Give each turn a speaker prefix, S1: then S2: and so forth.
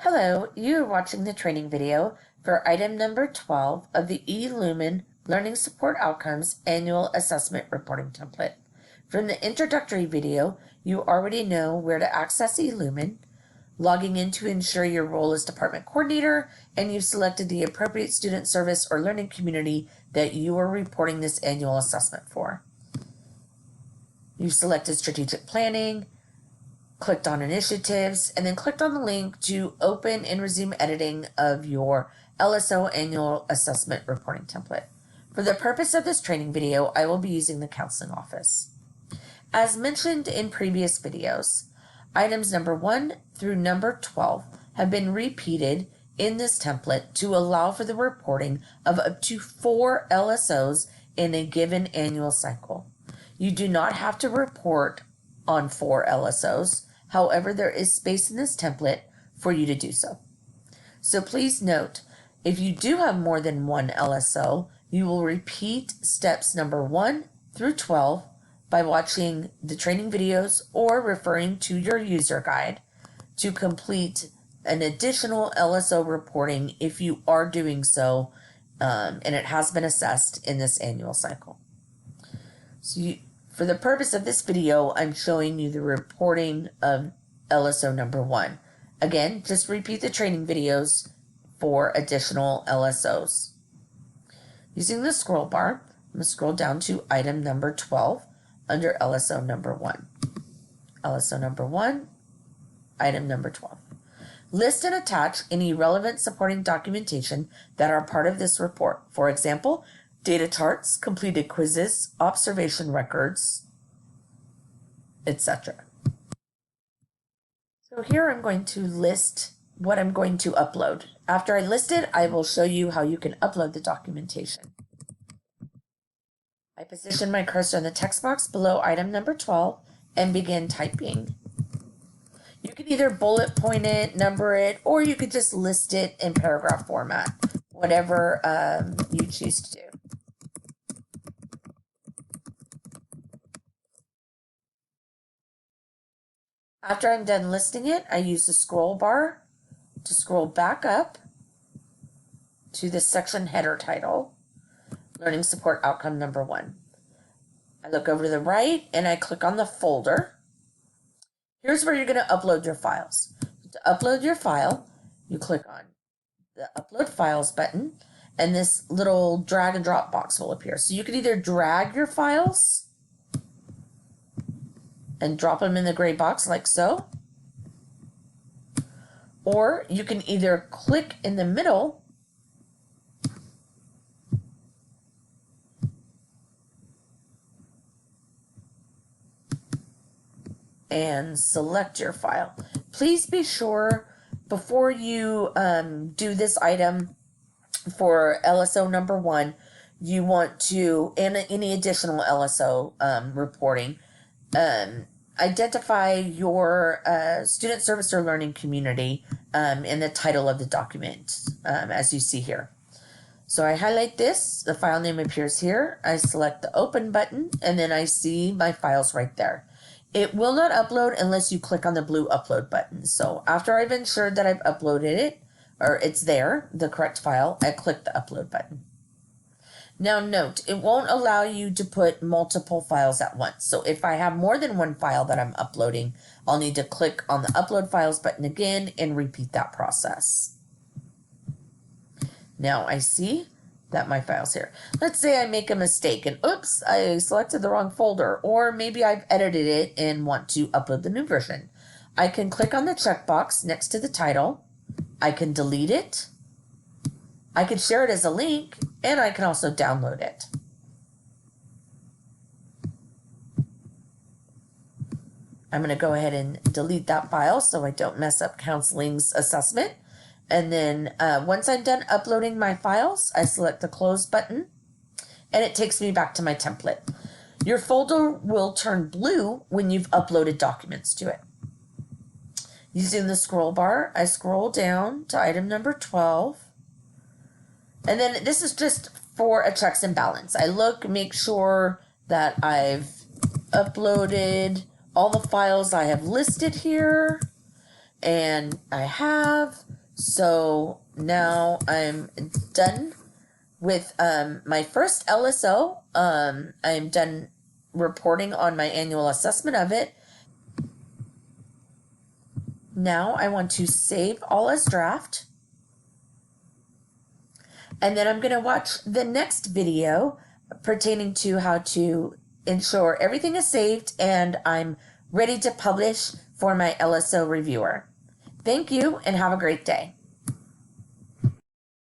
S1: Hello, you are watching the training video for item number 12 of the eLumen Learning Support Outcomes Annual Assessment Reporting Template. From the introductory video, you already know where to access eLumen, logging in to ensure your role as department coordinator, and you've selected the appropriate student service or learning community that you are reporting this annual assessment for. You've selected strategic planning, clicked on initiatives, and then clicked on the link to open and resume editing of your LSO Annual Assessment Reporting Template. For the purpose of this training video, I will be using the Counseling Office. As mentioned in previous videos, items number 1 through number 12 have been repeated in this template to allow for the reporting of up to 4 LSOs in a given annual cycle. You do not have to report on 4 LSOs. However, there is space in this template for you to do so. So please note, if you do have more than one LSO, you will repeat steps number 1 through 12 by watching the training videos or referring to your user guide to complete an additional LSO reporting if you are doing so and it has been assessed in this annual cycle. So for the purpose of this video, I'm showing you the reporting of LSO number 1. Again, just repeat the training videos for additional LSOs. Using the scroll bar, I'm going to scroll down to item number 12 under LSO number 1. LSO number 1, item number 12. List and attach any relevant supporting documentation that are part of this report. For example, data charts, completed quizzes, observation records, etc. So here I'm going to list what I'm going to upload. After I list it, I will show you how you can upload the documentation. I position my cursor in the text box below item number 12 and begin typing. You can either bullet point it, number it, or you could just list it in paragraph format, whatever you choose to do. After I'm done listing it, I use the scroll bar to scroll back up to the section header title, Learning Support Outcome number 1. I look over to the right and I click on the folder. Here's where you're going to upload your files. To upload your file, you click on the Upload Files button, and this little drag and drop box will appear. So you can either drag your files and drop them in the gray box like so, or you can either click in the middle and select your file. Please be sure before you do this item for LSO number 1, you want to, and any additional LSO reporting, identify your student service or learning community in the title of the document, as you see here. So I highlight this, the file name appears here, I select the open button, and then I see my files right there. It will not upload unless you click on the blue upload button. So after I've ensured that I've uploaded it, or it's there, the correct file, I click the upload button. Now note, it won't allow you to put multiple files at once. So if I have more than one file that I'm uploading, I'll need to click on the upload files button again and repeat that process. Now I see that my file's here. Let's say I make a mistake and oops, I selected the wrong folder, or maybe I've edited it and want to upload the new version. I can click on the checkbox next to the title. I can delete it. I can share it as a link, and I can also download it. I'm going to go ahead and delete that file so I don't mess up counseling's assessment. And then once I'm done uploading my files, I select the close button, and it takes me back to my template. Your folder will turn blue when you've uploaded documents to it. Using the scroll bar, I scroll down to item number 12. And then this is just for a checks and balance. I look, make sure that I've uploaded all the files I have listed here. And I have. So now I'm done with my first LSO. I'm done reporting on my annual assessment of it. Now I want to save all as draft. And then I'm going to watch the next video pertaining to how to ensure everything is saved and I'm ready to publish for my LSO reviewer. Thank you and have a great day.